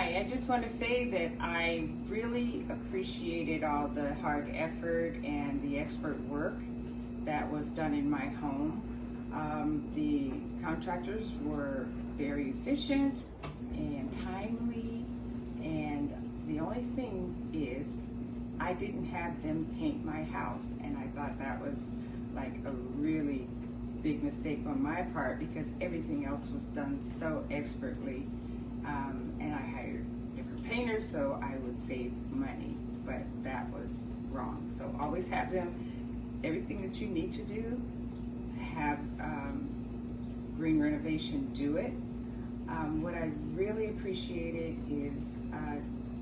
Hi, I just want to say that I really appreciated all the hard effort and the expert work that was done in my home. The contractors were very efficient and timely, and the only thing is I didn't have them paint my house, and I thought that was like a really big mistake on my part because everything else was done so expertly. And I hired different painters so I would save money, but that was wrong. So always have them, everything that you need to do, have Green Renovation do it. What I really appreciated is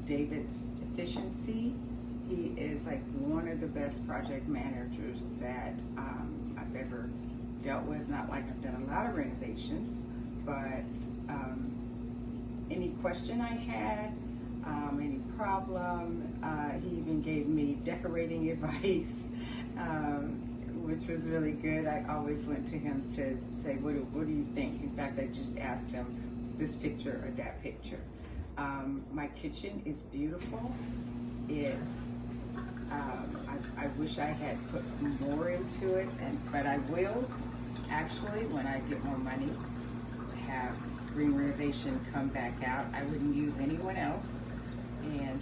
David's efficiency. He is like one of the best project managers that I've ever dealt with. Not like I've done a lot of renovations, but any question I had, any problem, he even gave me decorating advice, which was really good. I always went to him to say, what do you think? In fact, I just asked him this picture or that picture. My kitchen is beautiful. I wish I had put more into it, but I will actually, when I get more money, have Green Renovation come back out. I wouldn't use anyone else. And,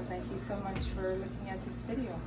thank you so much for looking at this video.